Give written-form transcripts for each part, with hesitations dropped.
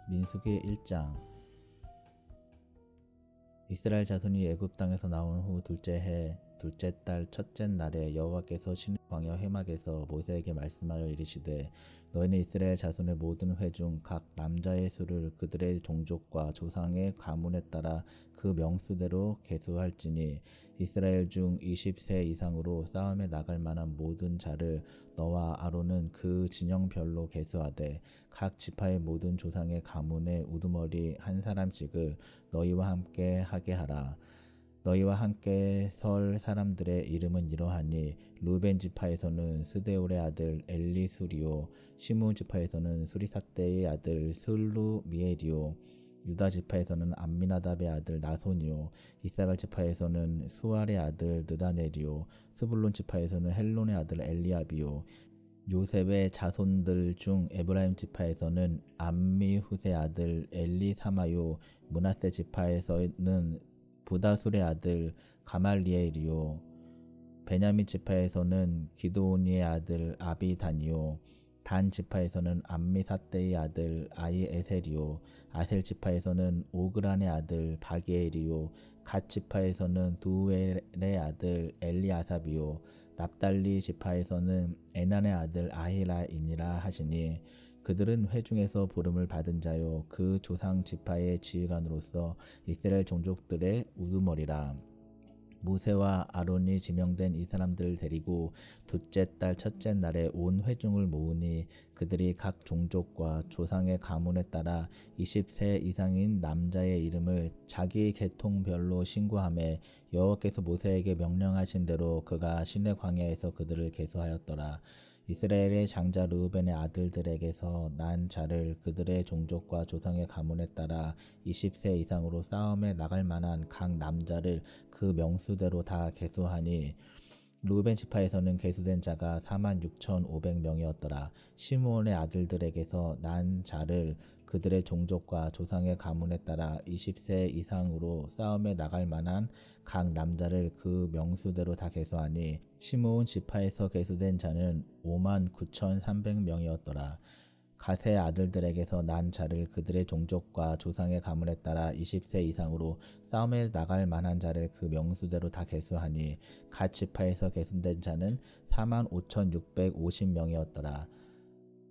민수기 1장. 이스라엘 자손이 애굽 땅에서 나온 후 둘째 해 둘째 달 첫째 날에 여호와께서 시내 광야 회막에서 모세에게 말씀하여 이르시되 너희는 이스라엘 자손의 모든 회 중 각 남자의 수를 그들의 종족과 조상의 가문에 따라 그 명수대로 계수할지니 이스라엘 중 20세 이상으로 싸움에 나갈 만한 모든 자를 너와 아론은 그 진영별로 계수하되 각 지파의 모든 조상의 가문의 우두머리 한 사람씩을 너희와 함께 하게 하라. 너희와 함께 설 사람들의 이름은 이러하니 루벤 지파에서는 스데울의 아들 엘리수리오, 시므온 지파에서는 수리사떼의 아들 슬루미엘이요, 유다 지파에서는 암미나답의 아들 나손이요, 이사갈 지파에서는 수알의 아들 느다넬이요, 스불론 지파에서는 헬론의 아들 엘리압이요, 요셉의 자손들 중 에브라임 지파에서는 암미훗의 아들 엘리사마요, 므낫세 지파에서는 부다술의 아들 가말리엘이요, 베냐민 지파에서는 기드오니의 아들 아비단이요, 단 지파에서는 암미사떼의 아들 아이에셀이요, 아셀 지파에서는 오그란의 아들 바기엘이요, 갓 지파에서는 두엘의 아들 엘리아삽이요, 납달리 지파에서는 에난의 아들 아히라이니라 하시니 그들은 회중에서 부름을 받은 자요 그 조상 지파의 지휘관으로서 이스라엘 종족들의 우두머리라. 모세와 아론이 지명된 이 사람들을 데리고 둘째 달 첫째 날에 온 회중을 모으니 그들이 각 종족과 조상의 가문에 따라 20세 이상인 남자의 이름을 자기 계통별로 신고하며 여호와께서 모세에게 명령하신 대로 그가 시내 광야에서 그들을 계수하였더라. 이스라엘의 장자 르우벤의 아들들에게서 난 자를 그들의 종족과 조상의 가문에 따라 20세 이상으로 싸움에 나갈 만한 각 남자를 그 명수대로 다 계수하니 르우벤 지파에서는 계수된 자가 46,500명이었더라. 시므온의 아들들에게서 난 자를 그들의 종족과 조상의 가문에 따라 20세 이상으로 싸움에 나갈 만한 각 남자를 그 명수대로 다 계수하니 시므온 지파에서 계수된 자는 59,300명이었더라. 갓의 아들들에게서 난 자를 그들의 종족과 조상의 가문에 따라 20세 이상으로 싸움에 나갈 만한 자를 그 명수대로 다 계수하니 갓 지파에서 계수된 자는 45,650명이었더라.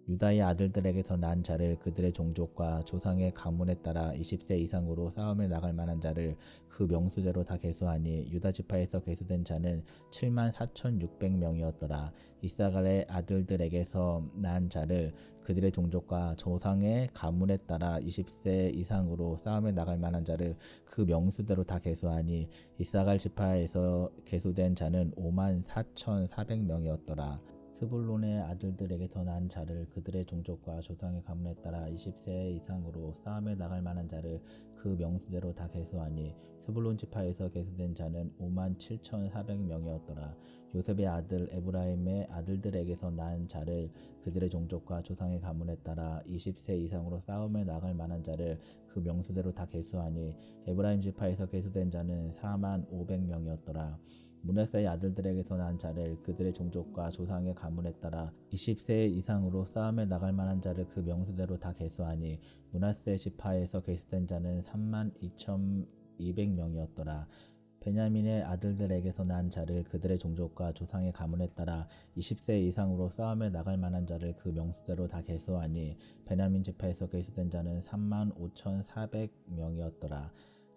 유다의 아들들에게서 난 자를 그들의 종족과 조상의 가문에 따라 20세 이상으로 싸움에 나갈 만한 자를 그 명수대로 다 계수하니 유다 지파에서 계수된 자는 74,600명이었더라. 이사갈의 아들들에게서 난 자를 그들의 종족과 조상의 가문에 따라 20세 이상으로 싸움에 나갈 만한 자를 그 명수대로 다 계수하니 이사갈 지파에서 계수된 자는 54,400명이었더라. 스불론의 아들들에게서 난 자를 그들의 종족과 조상의 가문에 따라 20세 이상으로 싸움에 나갈 만한 자를 그 명수대로 다 계수하니 스불론 지파에서 계수된 자는 57,400명이었더라. 요셉의 아들 에브라임의 아들들에게서 난 자를 그들의 종족과 조상의 가문에 따라 20세 이상으로 싸움에 나갈 만한 자를 그 명수대로 다 계수하니 에브라임 지파에서 계수된 자는 45,000명이었더라. 므낫세의 아들들에게서 난 자를 그들의 종족과 조상의 가문에 따라 20세 이상으로 싸움에 나갈 만한 자를 그 명수대로 다 계수하니 므낫세 지파에서 계수된 자는 32,200명이었더라. 베냐민의 아들들에게서 난 자를 그들의 종족과 조상의 가문에 따라 20세 이상으로 싸움에 나갈 만한 자를 그 명수대로 다 계수하니 베냐민 지파에서 계수된 자는 35,400명이었더라.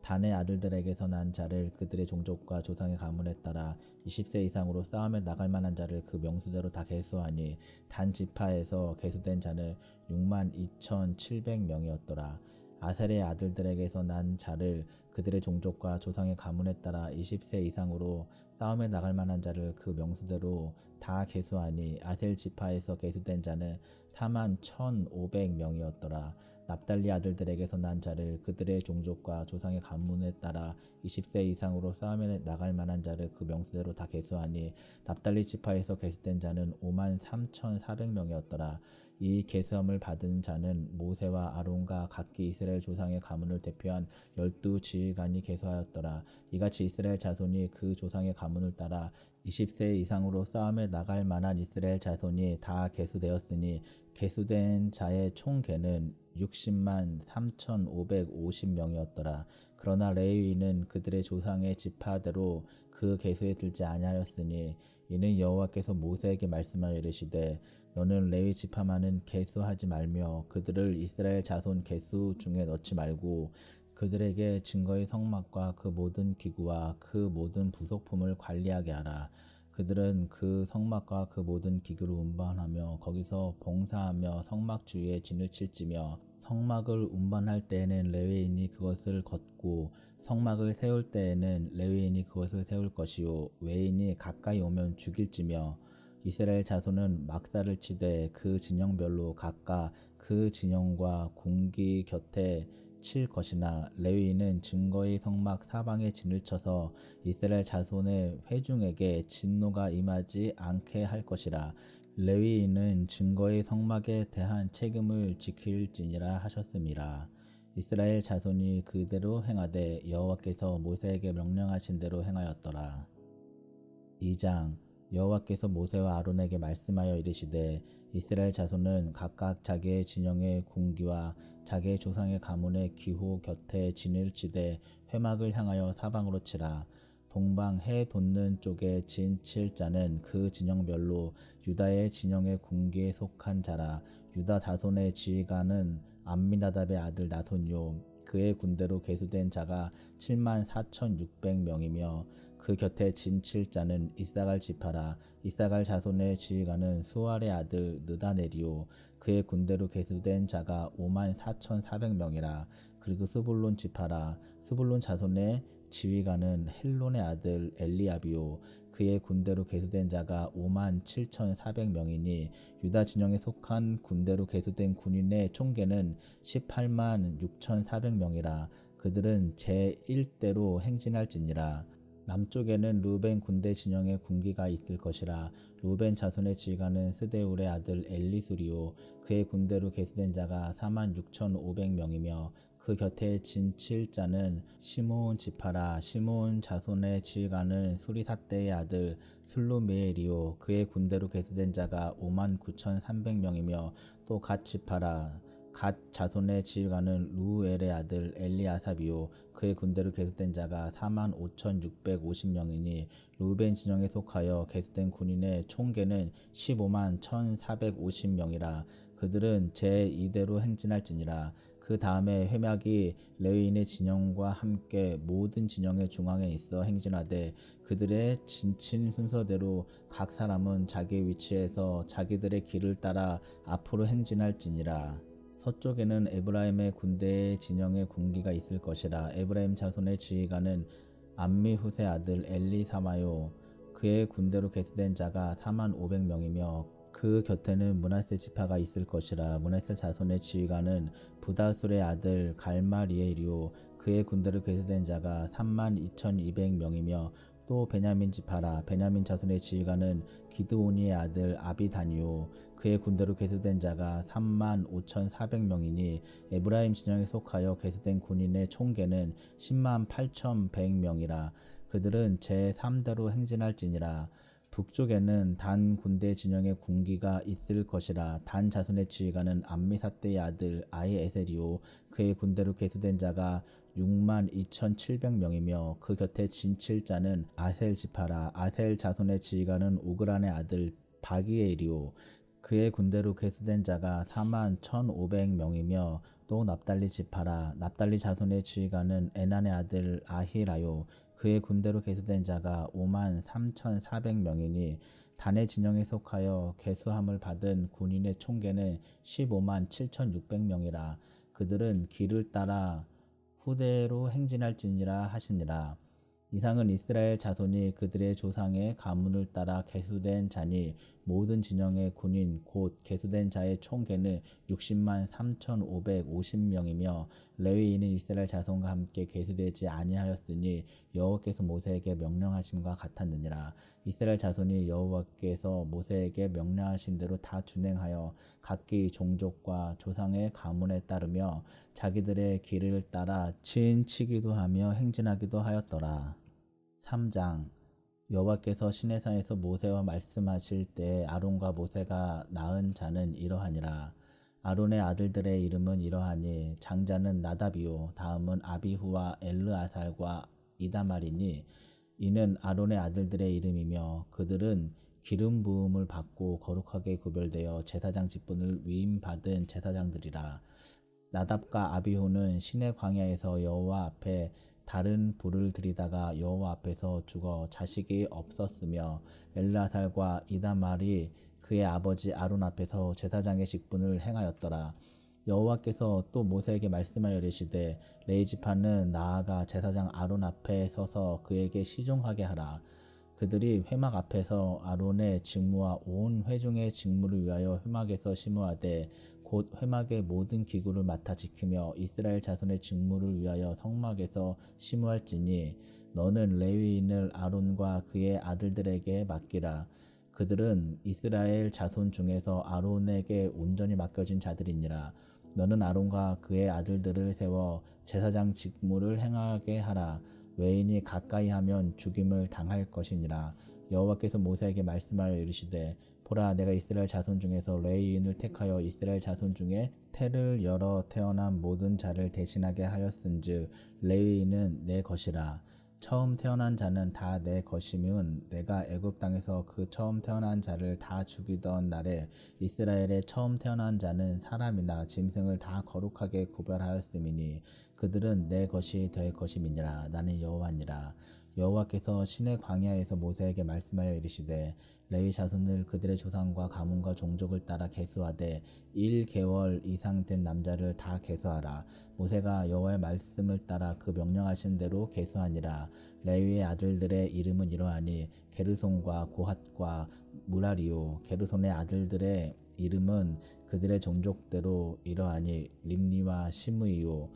단의 아들들에게서 난 자를 그들의 종족과 조상의 가문에 따라 20세 이상으로 싸움에 나갈 만한 자를 그 명수대로 다 계수하니 단 지파에서 계수된 자는 62,700명이었더라. 아셀의 아들들에게서 난 자를 그들의 종족과 조상의 가문에 따라 20세 이상으로 싸움에 나갈 만한 자를 그 명수대로 다 계수하니 아셀 지파에서 계수된 자는 41,500명이었더라. 납달리 아들들에게서 난 자를 그들의 종족과 조상의 가문에 따라 20세 이상으로 싸움에 나갈 만한 자를 그 명수대로 다 계수하니 납달리 지파에서 계수된 자는 53,400명이었더라. 이 계수함을 받은 자는 모세와 아론과 각기 이스라엘 조상의 가문을 대표한 12지휘관이 계수하였더라. 이같이 이스라엘 자손이 그 조상의 가문을 따라 20세 이상으로 싸움에 나갈 만한 이스라엘 자손이 다 계수되었으니 계수된 자의 총계는 60만 3,550명이었더라. 그러나 레위인은 그들의 조상의 지파대로 그 계수에 들지 아니하였으니 이는 여호와께서 모세에게 말씀하여 이르시되 너는 레위 지파만은 계수하지 말며 그들을 이스라엘 자손 계수 중에 넣지 말고 그들에게 증거의 성막과 그 모든 기구와 그 모든 부속품을 관리하게 하라. 그들은 그 성막과 그 모든 기구를 운반하며 거기서 봉사하며 성막 주위에 진을 칠지며 성막을 운반할 때에는 레위인이 그것을 걷고 성막을 세울 때에는 레위인이 그것을 세울 것이요 외인이 가까이 오면 죽일지며 이스라엘 자손은 막사를 치되 그 진영별로 각각 그 진영과 공기 곁에 칠 것이나 레위인은 증거의 성막 사방에 진을 쳐서 이스라엘 자손의 회중에게 진노가 임하지 않게 할 것이라. 레위인은 증거의 성막에 대한 책임을 지킬지니라 하셨음이라. 이스라엘 자손이 그대로 행하되 여호와께서 모세에게 명령하신 대로 행하였더라. 2장. 여호와께서 모세와 아론에게 말씀하여 이르시되 이스라엘 자손은 각각 자기의 진영의 공기와 자기의 조상의 가문의 기호 곁에 진을 치되 회막을 향하여 사방으로 치라. 동방 해 돋는 쪽에 진 칠 자는 그 진영별로 유다의 진영의 공기에 속한 자라. 유다 자손의 지휘관은 암미나답의 아들 나손이요 그의 군대로 계수된 자가 7만 4,600명이며 그 곁에 진 칠 자는 이사갈 지파라. 이사갈 자손의 지휘관은 수알의 아들 느다넬이요 그의 군대로 계수된 자가 5만 4,400명이라. 그리고 스불론 지파라. 스불론 자손의 지휘관은 헬론의 아들 엘리압이요 그의 군대로 계수된 자가 5만 7,400명이니 유다 진영에 속한 군대로 계수된 군인의 총계는 18만 6,400명이라. 그들은 제1대로 행진할지니라. 남쪽에는 루벤 군대 진영의 군기가 있을 것이라. 루벤 자손의 지휘관은 스데울의 아들 엘리수리요 그의 군대로 계수된 자가 46,500명이며 그 곁에 진 칠 자는 시므온 지파라. 시므온 자손의 지휘관은 수리사대의 아들 슬루미엘이요 그의 군대로 계수된 자가 59,300명이며 또 갓 지파라. 갓 자손의 지휘관은 루엘의 아들 엘리아삽이요 그의 군대로 계수된 자가 45,650명이니 루벤 진영에 속하여 계수된 군인의 총계는 15만 1,450명이라. 그들은 제2대로 행진할지니라. 그 다음에 회막이 레위인의 진영과 함께 모든 진영의 중앙에 있어 행진하되 그들의 진친 순서대로 각 사람은 자기 위치에서 자기들의 길을 따라 앞으로 행진할지니라. 서쪽에는 에브라임의 군대의 진영의 군기가 있을 것이라. 에브라임 자손의 지휘관은 암미후세 아들 엘리사마요 그의 군대로 계수된 자가 4만 500명이며 그 곁에는 므낫세 지파가 있을 것이라. 므낫세 자손의 지휘관은 부다술의 아들 갈마리엘이요 그의 군대로 계수된 자가 3만 2,200명이며 또 베냐민 지파라. 베냐민 자손의 지휘관은 기드오니의 아들 아비단이요 그의 군대로 계수된 자가 3만 5,400명이니 에브라임 진영에 속하여 계수된 군인의 총계는 10만 8,100명이라. 그들은 제3대로 행진할지니라. 북쪽에는 단 군대 진영의 군기가 있을 것이라. 단 자손의 지휘관은 암미사대의 아들 아히에셀이요 그의 군대로 계수된 자가 6만 2,700명이며 그 곁에 진 칠 자는 아셀 지파라. 아셀 자손의 지휘관은 오그란의 아들 바기엘이요 그의 군대로 계수된 자가 4만 1,500명이며 또 납달리 지파라. 납달리 자손의 지휘관은 에난의 아들 아히라요 그의 군대로 계수된 자가 5만 3,400명이니 단의 진영에 속하여 계수함을 받은 군인의 총계는 15만 7,600명이라. 그들은 길을 따라 후대로 행진할지니라 하시니라. 이상은 이스라엘 자손이 그들의 조상의 가문을 따라 계수된 자니 모든 진영의 군인 곧 계수된 자의 총계는 60만 3,550명이며 레위인은 이스라엘 자손과 함께 계수되지 아니하였으니 여호와께서 모세에게 명령하심과 같았느니라. 이스라엘 자손이 여호와께서 모세에게 명령하신 대로 다 준행하여 각기 종족과 조상의 가문에 따르며 자기들의 길을 따라 치기도 하며 행진하기도 하였더라. 3장. 여호와께서 시내산에서 모세와 말씀하실 때 아론과 모세가 낳은 자는 이러하니라. 아론의 아들들의 이름은 이러하니 장자는 나답이요 다음은 아비후와 엘르아살과 이다말이니 이는 아론의 아들들의 이름이며 그들은 기름 부음을 받고 거룩하게 구별되어 제사장 직분을 위임받은 제사장들이라. 나답과 아비후는 시내 광야에서 여호와 앞에 다른 불을 들이다가 여호와 앞에서 죽어 자식이 없었으며 엘르아살과 이다말이 그의 아버지 아론 앞에서 제사장의 직분을 행하였더라. 여호와께서 또 모세에게 말씀하여 이르시되 레위 지파는 나아가 제사장 아론 앞에 서서 그에게 시종하게 하라. 그들이 회막 앞에서 아론의 직무와 온 회중의 직무를 위하여 회막에서 심무하되 곧 회막의 모든 기구를 맡아 지키며 이스라엘 자손의 직무를 위하여 성막에서 심무할지니 너는 레위인을 아론과 그의 아들들에게 맡기라. 그들은 이스라엘 자손 중에서 아론에게 온전히 맡겨진 자들이니라. 너는 아론과 그의 아들들을 세워 제사장 직무를 행하게 하라. 외인이 가까이 하면 죽임을 당할 것이니라. 여호와께서 모세에게 말씀하여 이르시되 보라 내가 이스라엘 자손 중에서 레위인을 택하여 이스라엘 자손 중에 태를 열어 태어난 모든 자를 대신하게 하였은즉 레위인은 내 것이라. 처음 태어난 자는 다 내 것이면 내가 애굽 땅에서 그 처음 태어난 자를 다 죽이던 날에 이스라엘의 처음 태어난 자는 사람이나 짐승을 다 거룩하게 구별하였음이니 그들은 내 것이 될 것임이니라. 나는 여호와니라. 여호와께서 시내 광야에서 모세에게 말씀하여 이르시되 레위 자손을 그들의 조상과 가문과 종족을 따라 계수하되 1개월 이상 된 남자를 다 계수하라. 모세가 여호와의 말씀을 따라 그 명령하신 대로 계수하니라. 레위의 아들들의 이름은 이러하니 게르손과 고핫과 무라리요. 게르손의 아들들의 이름은 그들의 종족대로 이러하니 림니와 시므이요.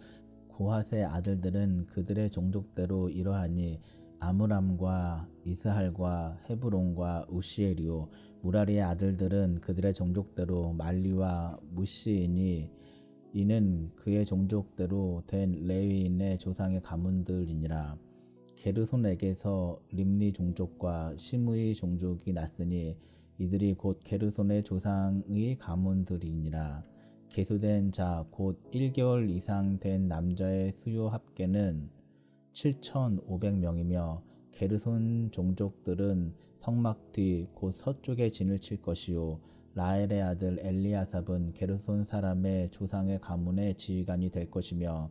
고핫의 아들들은 그들의 종족대로 이러하니 아므람과 이스할과 헤브론과 우시엘이요. 무라리의 아들들은 그들의 종족대로 말리와 무시이니 이는 그의 종족대로 된 레위인의 조상의 가문들이니라. 게르손에게서 림니 종족과 시므이 종족이 났으니 이들이 곧 게르손의 조상의 가문들이니라. 계수된 자 곧 1개월 이상 된 남자의 수요 합계는 7,500명이며 게르손 종족들은 성막 뒤 곧 서쪽에 진을 칠 것이요 라엘의 아들 엘리아삽은 게르손 사람의 조상의 가문의 지휘관이 될 것이며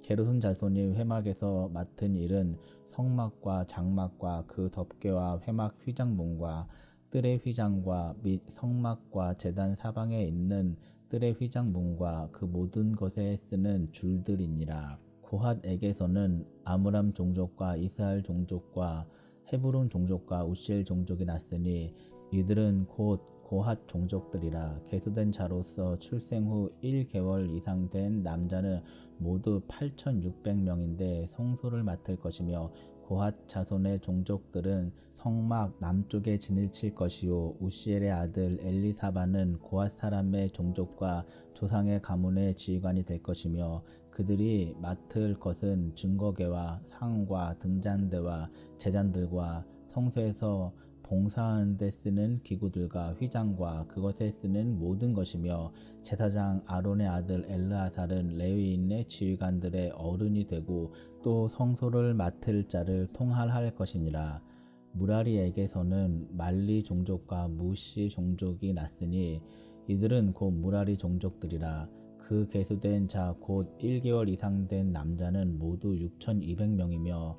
게르손 자손이 회막에서 맡은 일은 성막과 장막과 그 덮개와 회막 휘장문과 뜰의 휘장과 및 성막과 제단 사방에 있는 뜰의 휘장문과 그 모든 것에 쓰는 줄들이니라. 고핫에게서는 아므람 종족과 이스할 종족과 헤브론 종족과 우시엘 종족이 났으니 이들은 곧 고핫 종족들이라. 계수된 자로서 출생 후 1개월 이상 된 남자는 모두 8,600명인데 성소를 맡을 것이며 고핫 자손의 종족들은 성막 남쪽에 진을 칠 것이요 우시엘의 아들 엘리사바는 고핫 사람의 종족과 조상의 가문의 지휘관이 될 것이며 그들이 맡을 것은 증거궤와 상과 등잔대와 제잔들과 성소에서 봉사하는 데 쓰는 기구들과 휘장과 그것에 쓰는 모든 것이며 제사장 아론의 아들 엘르아살은 레위인의 지휘관들의 어른이 되고 또 성소를 맡을 자를 통할할 것이니라. 무라리에게서는 말리 종족과 무시 종족이 났으니 이들은 곧 무라리 종족들이라. 그 계수된 자 곧 1개월 이상 된 남자는 모두 6,200명이며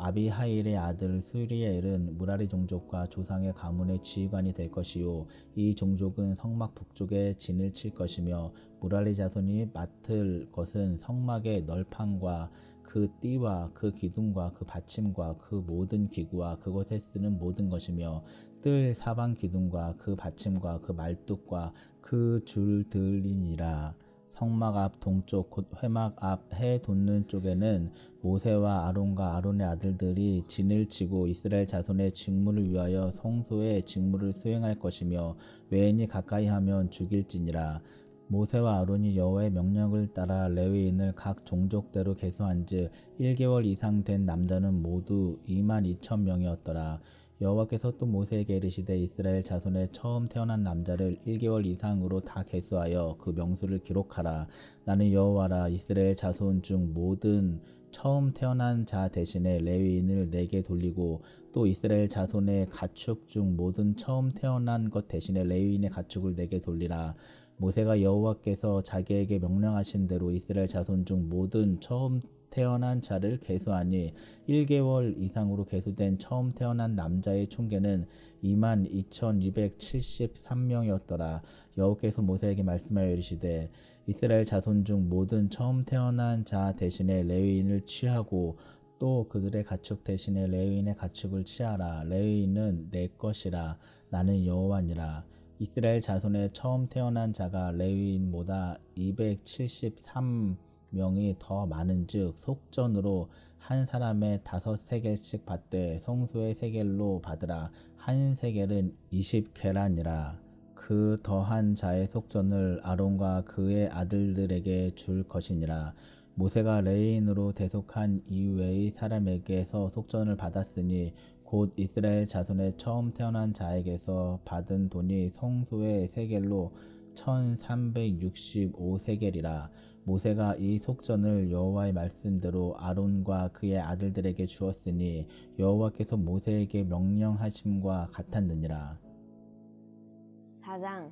아비하일의 아들 수리엘은 무라리 종족과 조상의 가문의 지휘관이 될 것이요 이 종족은 성막 북쪽에 진을 칠 것이며 무라리 자손이 맡을 것은 성막의 널판과 그 띠와 그 기둥과 그 받침과 그 모든 기구와 그것에 쓰는 모든 것이며 뜰 사방 기둥과 그 받침과 그 말뚝과 그 줄들이니라. 성막 앞 동쪽 곧 회막 앞 해 돋는 쪽에는 모세와 아론과 아론의 아들들이 진을 치고 이스라엘 자손의 직무를 위하여 성소의 직무를 수행할 것이며 외인이 가까이 하면 죽일지니라. 모세와 아론이 여호와의 명령을 따라 레위인을 각 종족대로 계수한즉 1개월 이상 된 남자는 모두 22,000명이었더라. 여호와께서 또 모세에게 이르시되 이스라엘 자손의 처음 태어난 남자를 1개월 이상으로 다 계수하여 그 명수를 기록하라. 나는 여호와라. 이스라엘 자손 중 모든 처음 태어난 자 대신에 레위인을 내게 돌리고 또 이스라엘 자손의 가축 중 모든 처음 태어난 것 대신에 레위인의 가축을 내게 돌리라. 모세가 여호와께서 자기에게 명령하신 대로 이스라엘 자손 중 모든 처음 태어난 자를 계수하니 1개월 이상으로 계수된 처음 태어난 남자의 총계는 22,273명이었더라. 여호와께서 모세에게 말씀하여 이르시되 이스라엘 자손 중 모든 처음 태어난 자 대신에 레위인을 취하고 또 그들의 가축 대신에 레위인의 가축을 취하라. 레위인은 내 것이라. 나는 여호와니라. 이스라엘 자손의 처음 태어난 자가 레위인보다 273명이 더 많은즉 속전으로 한 사람의 5세겔씩 받되 성소의 세겔로 받으라. 한 세겔은 20계란이라. 그 더한 자의 속전을 아론과 그의 아들들에게 줄 것이니라. 모세가 레위인으로 대속한 이외의 사람에게서 속전을 받았으니 곧 이스라엘 자손의 처음 태어난 자에게서 받은 돈이 성소의 세겔로 1365세겔이라. 모세가 이 속전을 여호와의 말씀대로 아론과 그의 아들들에게 주었으니 여호와께서 모세에게 명령하심과 같았느니라. 4장.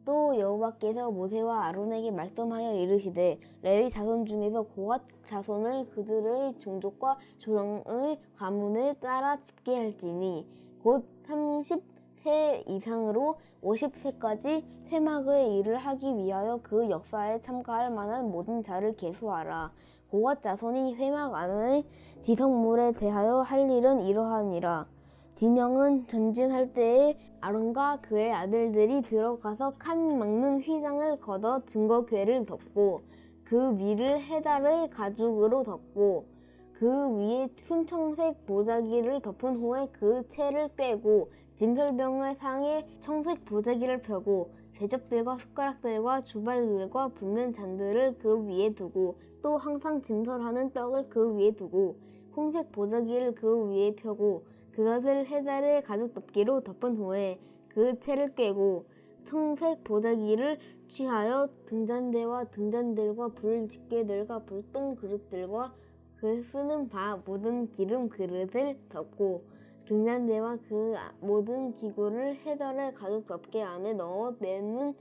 또 여호와께서 모세와 아론에게 말씀하여 이르시되 레위 자손 중에서 고핫 자손을 그들의 종족과 조상의 가문에 따라 집게 할지니 곧 30세 이상으로 50세까지 회막의 일을 하기 위하여 그 역사에 참가할 만한 모든 자를 계수하라. 고핫 자손이 회막 안의 지성물에 대하여 할 일은 이러하니라. 진영은 전진할 때에 아론과 그의 아들들이 들어가서 칸 막는 휘장을 걷어 증거궤를 덮고 그 위를 해달의 가죽으로 덮고 그 위에 순청색 보자기를 덮은 후에 그 채를 꿰고 진설병의 상에 청색 보자기를 펴고 대접들과 숟가락들과 주발들과 붓는 잔들을 그 위에 두고 또 항상 진설하는 떡을 그 위에 두고 홍색 보자기를 그 위에 펴고 그것을 해달의 가죽 덮개로 덮은 후에 그 채를 꿰고 청색 보자기를 취하여 등잔대와 등잔들과 불 집게들과 불똥 그릇들과 그 쓰는 바 모든 기름 그릇을 덮고 등잔대와 그 모든 기구를 해달의 가죽 덮개 안에 넣어 매는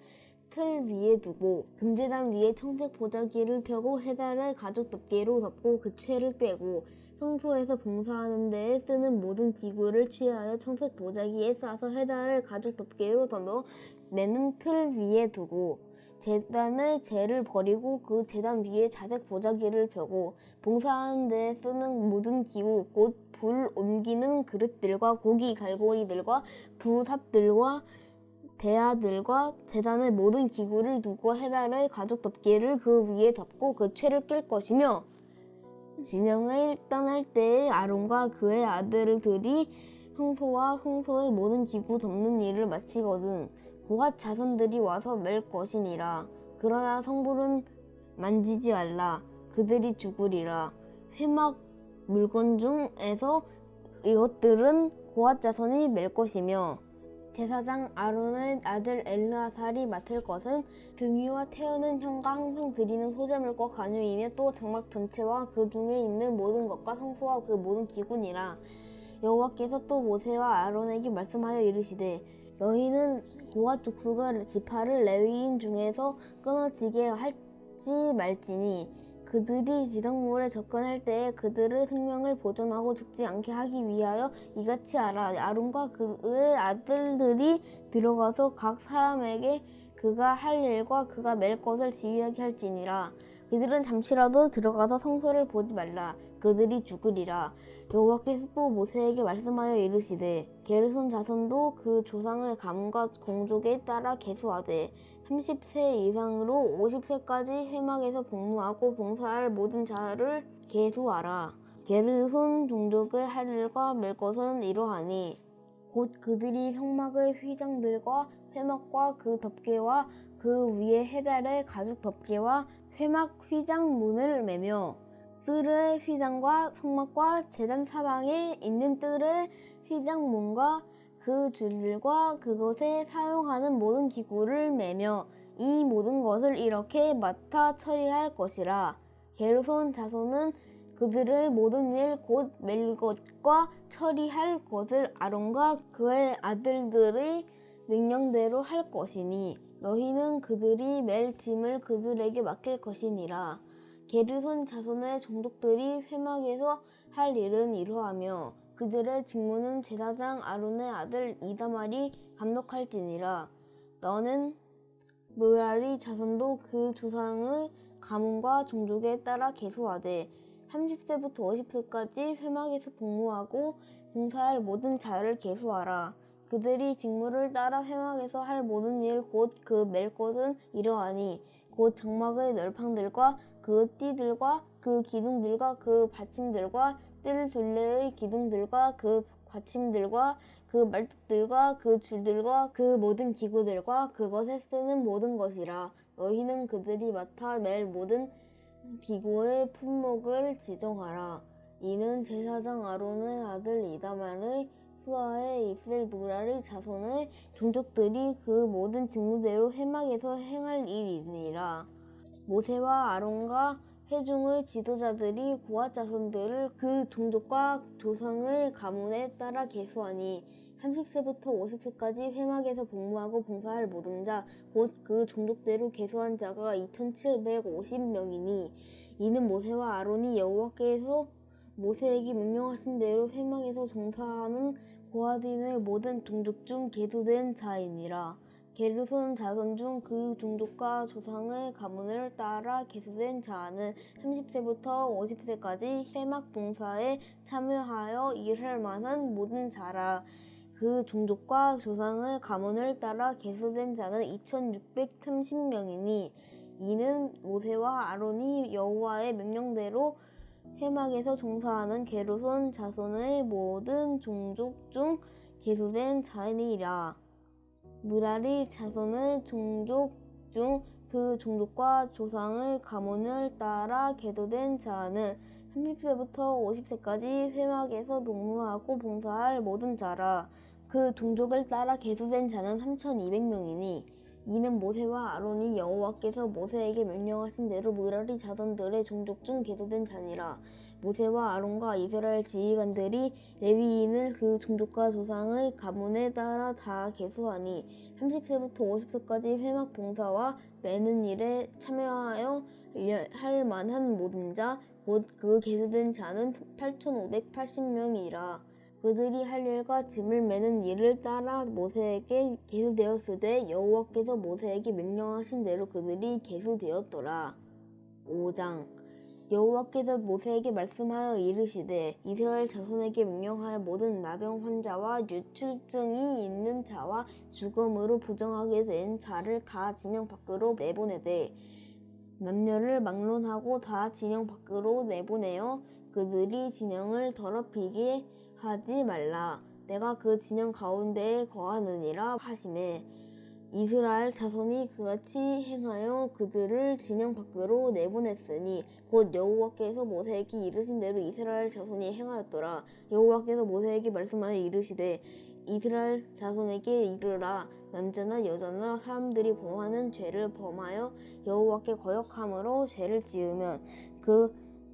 틀 위에 두고 금제단 위에 청색 보자기를 펴고 해달의 가죽 덮개로 덮고 그 채를 꿰고 성소에서 봉사하는 데에 쓰는 모든 기구를 취하여 청색 보자기에 싸서 해달을 가죽 덮개로 덮어 매는 틀 위에 두고 제단의 재를 버리고 그 제단 위에 자색 보자기를 펴고 봉사하는 데에 쓰는 모든 기구 곧 불 옮기는 그릇들과 고기 갈고리들과 부삽들과 대야들과 제단의 모든 기구를 두고 해달의 가죽 덮개를 그 위에 덮고 그 채를 낄 것이며 진영을 떠날 때에 아론과 그의 아들들이 성소와 성소의 모든 기구 덮는 일을 마치거든 고핫 자손들이 와서 맬 것이니라. 그러나 성불은 만지지 말라. 그들이 죽으리라. 회막 물건 중에서 이것들은 고핫 자손이 맬 것이며 제사장 아론의 아들 엘르아살이 맡을 것은 등위와 태우는 형과 항상 드리는 소재물과 관유이며 또 장막 전체와 그 중에 있는 모든 것과 성소와 그 모든 기구니라. 여호와께서 또 모세와 아론에게 말씀하여 이르시되 너희는 고핫 족속의 지파를 레위인 중에서 끊어지게 할지 말지니 그들이 지성물에 접근할 때에 그들의 생명을 보존하고 죽지 않게 하기 위하여 이같이 하라. 아론과 그의 아들들이 들어가서 각 사람에게 그가 할 일과 그가 맬 것을 지휘하게 할지니라. 그들은 잠시라도 들어가서 성소를 보지 말라. 그들이 죽으리라. 여호와께서 또 모세에게 말씀하여 이르시되 게르손 자손도 그 조상의 가문과 공족에 따라 계수하되 30세 이상으로 50세까지 회막에서 복무하고 봉사할 모든 자를 계수하라. 게르손 종족의 할 일과 맬 것은 이러하니 곧 그들이 성막의 휘장들과 회막과 그 덮개와 그 위에 해달의 가죽 덮개와 회막 휘장 문을 매며 뜰의 휘장과 성막과 제단 사방에 있는 뜰의 휘장문과 그 줄들과 그것에 사용하는 모든 기구를 매며 이 모든 것을 이렇게 맡아 처리할 것이라. 게르손 자손은 그들의 모든 일 곧 맬 것과 처리할 것을 아론과 그의 아들들의 명령대로 할 것이니 너희는 그들이 맬 짐을 그들에게 맡길 것이니라. 게르손 자손의 종족들이 회막에서 할 일은 이러하며 그들의 직무는 제사장 아론의 아들 이다말이 감독할지니라. 너는 므라리 자손도 그 조상의 가문과 종족에 따라 계수하되 30세부터 50세까지 회막에서 복무하고 봉사할 모든 자를 계수하라. 그들이 직무를 따라 회막에서 할 모든 일 곧 그 맬 것은 이러하니 곧 장막의 널판들과 그 띠들과 그 기둥들과 그 받침들과 뜰 둘레의 기둥들과 그 받침들과 그 말뚝들과 그 줄들과 그 모든 기구들과 그것에 쓰는 모든 것이라. 너희는 그들이 맡아 맬 모든 기구의 품목을 지정하라. 이는 제사장 아론의 아들 이다말의 수하에 있을 므라리 자손의 종족들이 그 모든 직무대로 회막에서 행할 일이니라. 모세와 아론과 회중의 지도자들이 고앗 자손들을 그 종족과 조상의 가문에 따라 계수하니 30세부터 50세까지 회막에서 복무하고 봉사할 모든 자 곧 그 종족대로 계수한 자가 2750명이니 이는 모세와 아론이 여호와께서 모세에게 명령하신 대로 회막에서 종사하는 고앗인의 모든 종족 중 계수된 자이니라. 게르손 자손 중 그 종족과 조상의 가문을 따라 계수된 자는 30세부터 50세까지 회막 봉사에 참여하여 일할 만한 모든 자라. 그 종족과 조상의 가문을 따라 계수된 자는 2630명이니 이는 모세와 아론이 여호와의 명령대로 회막에서 종사하는 게르손 자손의 모든 종족 중 계수된 자이니라. 므라리 자손의 종족 중 그 종족과 조상의 가문을 따라 계수된 자는 30세부터 50세까지 회막에서 복무하고 봉사할 모든 자라. 그 종족을 따라 계수된 자는 3200명이니 이는 모세와 아론이 여호와께서 모세에게 명령하신 대로 므라리 자손들의 종족 중 계수된 자니라. 모세와 아론과 이스라엘 지휘관들이 레위인을 그 종족과 조상의 가문에 따라 다 계수하니 30세부터 50세까지 회막 봉사와 매는 일에 참여하여 할 만한 모든 자 곧 그 계수된 자는 8580명이라. 그들이 할 일과 짐을 매는 일을 따라 모세에게 계수되었으되 여호와께서 모세에게 명령하신 대로 그들이 계수되었더라. 5장 여호와께서 모세에게 말씀하여 이르시되 이스라엘 자손에게 명령하여 모든 나병 환자와 유출증이 있는 자와 죽음으로 부정하게 된 자를 다 진영 밖으로 내보내되 남녀를 막론하고 다 진영 밖으로 내보내어 그들이 진영을 더럽히게 하지 말라. 내가 그 진영 가운데에 거하느니라 하시매 이스라엘 자손이 그같이 행하여 그들을 진영 밖으로 내보냈으니 곧 여호와께서 모세에게 이르신 대로 이스라엘 자손이 행하였더라. 여호와께서 모세에게 말씀하여 이르시되 이스라엘 자손에게 이르라. 남자나 여자나 사람들이 범하는 죄를 범하여 여호와께 거역함으로 죄를 지으면 그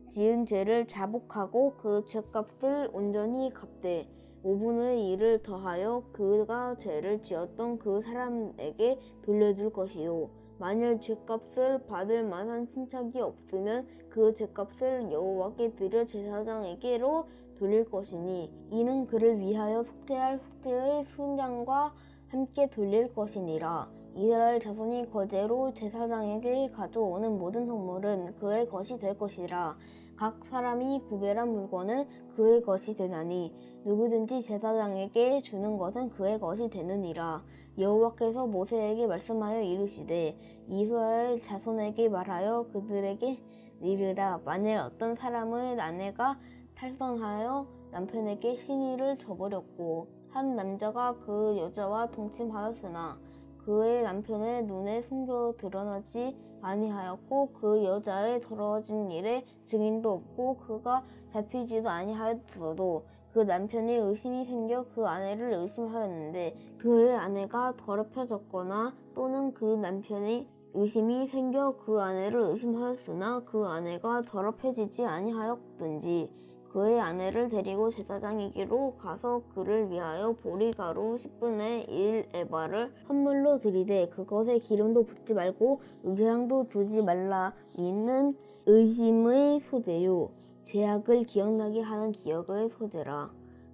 지은 죄를 자복하고 그 죄값을 온전히 갚되 5분의 1을 더하여 그가 죄를 지었던 그 사람에게 돌려줄 것이요 만일 죄값을 받을 만한 친척이 없으면 그 죄값을 여호와께 드려 제사장에게로 돌릴 것이니 이는 그를 위하여 속죄할 속죄의 순장과 함께 돌릴 것이니라. 이스라엘 자손이 거제로 제사장에게 가져오는 모든 성물은 그의 것이 될 것이라. 각 사람이 구별한 물건은 그의 것이 되나니 누구든지 제사장에게 주는 것은 그의 것이 되느니라. 여호와께서 모세에게 말씀하여 이르시되 이스라엘 자손에게 말하여 그들에게 이르라. 만일 어떤 사람의 아내가 탈선하여 남편에게 시니를 저버렸고 한 남자가 그 여자와 동침하였으나 그의 남편의 눈에 숨겨 드러나지 아니하였고 그 여자의 더러워진 일에 증인도 없고 그가 잡히지도 아니하였어도 그 남편이 의심이 생겨 그 아내를 의심하였는데 그의 아내가 더럽혀졌거나 또는 그 남편이 의심이 생겨 그 아내를 의심하였으나 그 아내가 더럽혀지지 아니하였든지 그의 아내를 데리고 제사장에게로 가서 그를 위하여 보리가루 10분의 1 에바를 헌물로 드리되 그것에 기름도 붓지 말고 음향도 두지 말라. 이는 의심의 소재요 죄악을 기억나게 하는 기억의 소재라.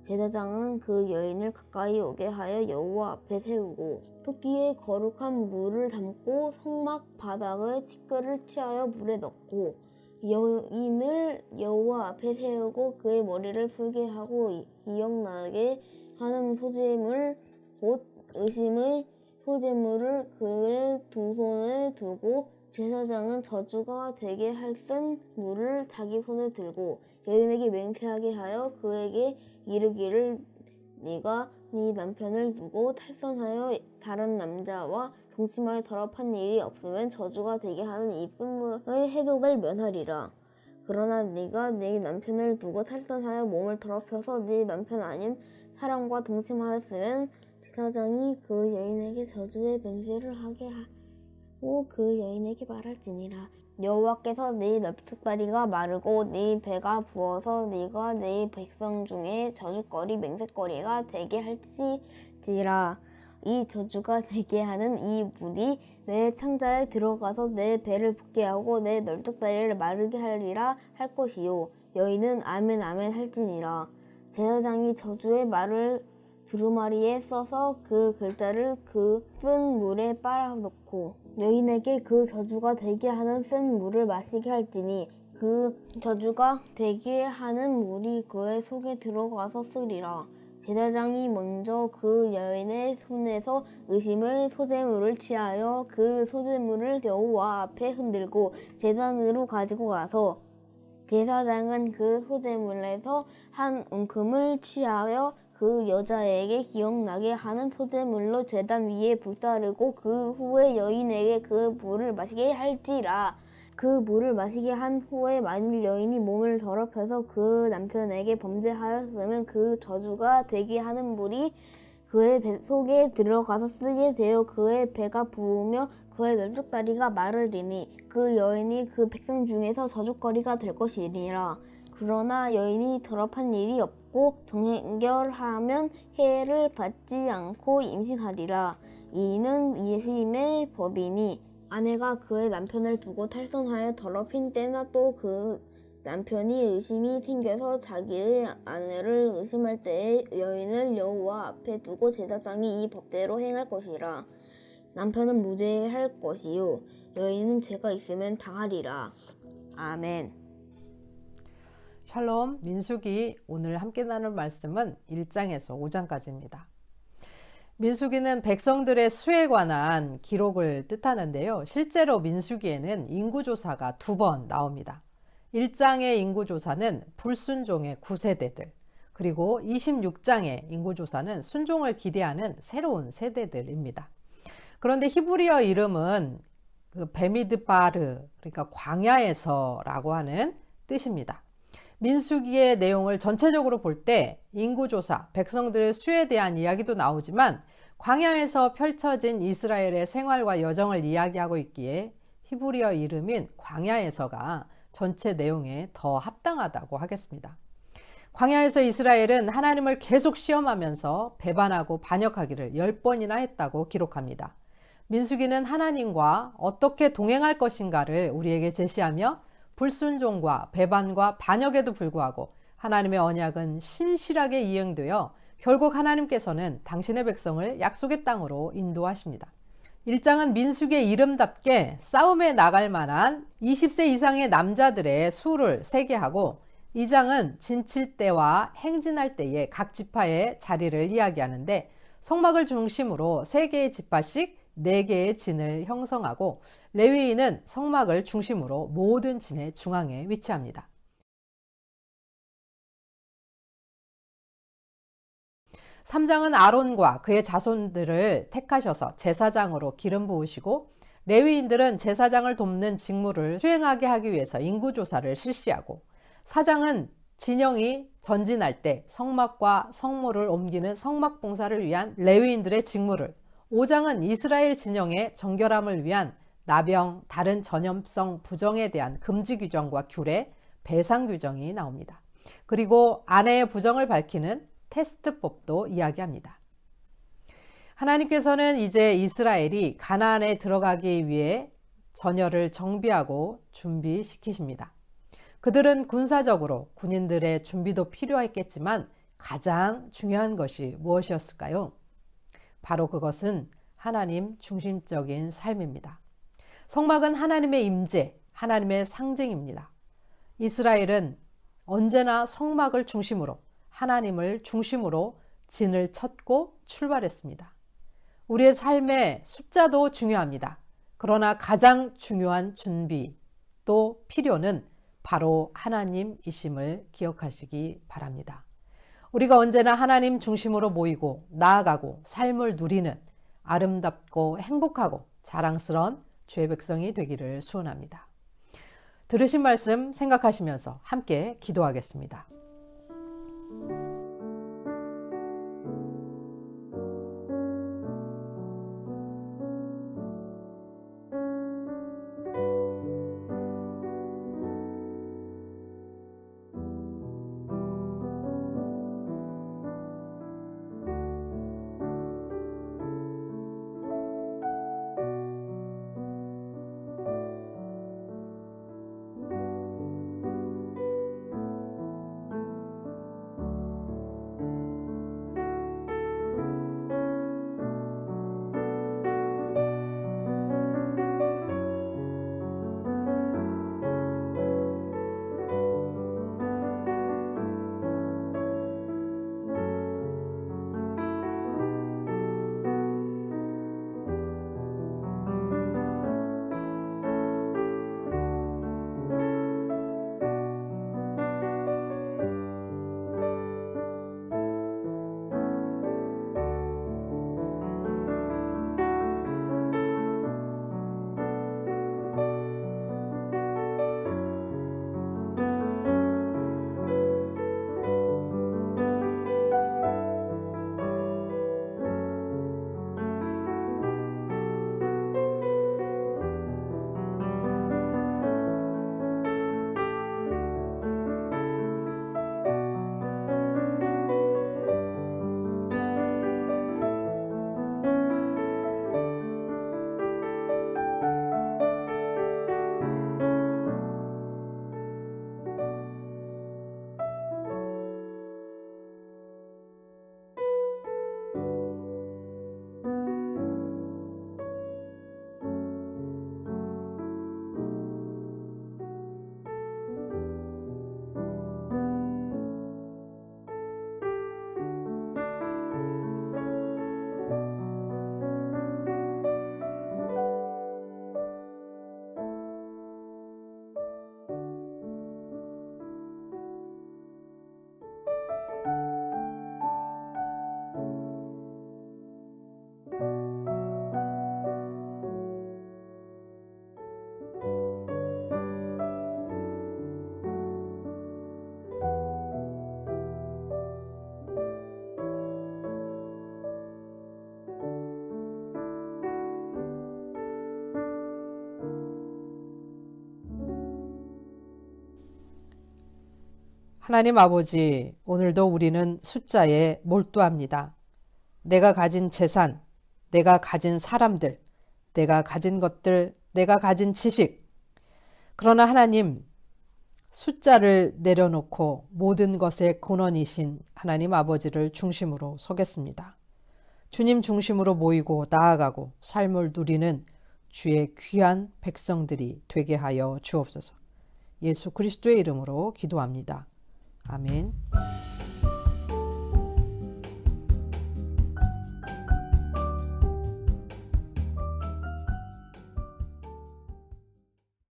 제사장은 그 여인을 가까이 오게 하여 여호와 앞에 세우고 토끼에 거룩한 물을 담고 성막 바닥에 티끌을 취하여 물에 넣고 여인을 여호와 앞에 세우고 그의 머리를 풀게 하고 기억나게 하는 소재물 곧 의심의 소재물을 그의 두 손에 두고 제사장은 저주가 되게 할 쓴 물을 자기 손에 들고 여인에게 맹세하게 하여 그에게 이르기를 네가 네 남편을 두고 탈선하여 다른 남자와 동침하여 더럽한 일이 없으면 저주가 되게 하는 이 쓴물의 해독을 면하리라. 그러나 네가 네 남편을 두고 탈선하여 몸을 더럽혀서 네 남편 아닌 사람과 동침하였으면 제사장이 그 여인에게 저주의 맹세를 하게 하고 그 여인에게 말할지니라. 여호와께서 네 넓적다리가 마르고 네 배가 부어서 네가 네 백성 중에 저주거리 맹세거리가 되게 할지라. 이 저주가 되게 하는 이 물이 내 창자에 들어가서 내 배를 붓게 하고 내 넓적다리를 마르게 하리라 할 것이요 여인은 아멘 아멘 할지니라. 제사장이 저주의 말을 두루마리에 써서 그 글자를 그 쓴 물에 빨아놓고 여인에게 그 저주가 되게 하는 쓴 물을 마시게 할지니 그 저주가 되게 하는 물이 그의 속에 들어가서 쓰리라. 제사장이 먼저 그 여인의 손에서 의심의 소재물을 취하여 그 소재물을 여호와 앞에 흔들고 제단으로 가지고 가서 제사장은 그 소재물에서 한 움큼을 취하여 그 여자에게 기억나게 하는 소재물로 제단 위에 불사르고 그 후에 여인에게 그 물을 마시게 할지라. 그 물을 마시게 한 후에 만일 여인이 몸을 더럽혀서 그 남편에게 범죄하였으면 그 저주가 되게 하는 물이 그의 배 속에 들어가서 쓰게 되어 그의 배가 부으며 그의 넓적다리가 마르리니 그 여인이 그 백성 중에서 저주거리가 될 것이니라. 그러나 여인이 더럽한 일이 없고 정결하면 해를 받지 않고 임신하리라. 이는 예수님의 법이니 아내가 그의 남편을 두고 탈선하여 더럽힌 때나 또 그 남편이 의심이 생겨서 자기의 아내를 의심할 때에 여인을 여호와 앞에 두고 제사장이 이 법대로 행할 것이라. 남편은 무죄할 것이요 여인은 죄가 있으면 당하리라. 아멘. 샬롬, 민수기 오늘 함께 나눌 말씀은 1장에서 5장까지입니다. 민수기는 백성들의 수에 관한 기록을 뜻하는데요. 실제로 민수기에는 인구조사가 2번 나옵니다. 1장의 인구조사는 불순종의 9세대들, 그리고 26장의 인구조사는 순종을 기대하는 새로운 세대들입니다. 그런데 히브리어 이름은 베미드바르, 그러니까 광야에서라고 하는 뜻입니다. 민수기의 내용을 전체적으로 볼 때 인구조사, 백성들의 수에 대한 이야기도 나오지만 광야에서 펼쳐진 이스라엘의 생활과 여정을 이야기하고 있기에 히브리어 이름인 광야에서가 전체 내용에 더 합당하다고 하겠습니다. 광야에서 이스라엘은 하나님을 계속 시험하면서 배반하고 반역하기를 10번이나 했다고 기록합니다. 민수기는 하나님과 어떻게 동행할 것인가를 우리에게 제시하며 불순종과 배반과 반역에도 불구하고 하나님의 언약은 신실하게 이행되어 결국 하나님께서는 당신의 백성을 약속의 땅으로 인도하십니다. 1장은 민수기의 이름답게 싸움에 나갈 만한 20세 이상의 남자들의 수를 세게 하고 2장은 진칠 때와 행진할 때의 각 지파의 자리를 이야기하는데 성막을 중심으로 3개의 지파씩 4개의 진을 형성하고 레위인은 성막을 중심으로 모든 진의 중앙에 위치합니다. 3장은 아론과 그의 자손들을 택하셔서 제사장으로 기름 부으시고 레위인들은 제사장을 돕는 직무를 수행하게 하기 위해서 인구조사를 실시하고 4장은 진영이 전진할 때 성막과 성물을 옮기는 성막 봉사를 위한 레위인들의 직무를, 5장은 이스라엘 진영의 정결함을 위한 나병, 다른 전염성 부정에 대한 금지 규정과 규례, 배상 규정이 나옵니다. 그리고 아내의 부정을 밝히는 테스트법도 이야기합니다. 하나님께서는 이제 이스라엘이 가나안에 들어가기 위해 전열을 정비하고 준비시키십니다. 그들은 군사적으로 군인들의 준비도 필요했겠지만 가장 중요한 것이 무엇이었을까요? 바로 그것은 하나님 중심적인 삶입니다. 성막은 하나님의 임재, 하나님의 상징입니다. 이스라엘은 언제나 성막을 중심으로, 하나님을 중심으로 진을 쳤고 출발했습니다. 우리의 삶의 숫자도 중요합니다. 그러나 가장 중요한 준비 또 필요는 바로 하나님이심을 기억하시기 바랍니다. 우리가 언제나 하나님 중심으로 모이고 나아가고 삶을 누리는 아름답고 행복하고 자랑스러운 주의 백성이 되기를 소원합니다. 들으신 말씀 생각하시면서 함께 기도하겠습니다. 하나님 아버지, 오늘도 우리는 숫자에 몰두합니다. 내가 가진 재산, 내가 가진 사람들, 내가 가진 것들, 내가 가진 지식. 그러나 하나님, 숫자를 내려놓고 모든 것의 근원이신 하나님 아버지를 중심으로 서겠습니다. 주님 중심으로 모이고 나아가고 삶을 누리는 주의 귀한 백성들이 되게 하여 주옵소서. 예수 그리스도의 이름으로 기도합니다. 아멘.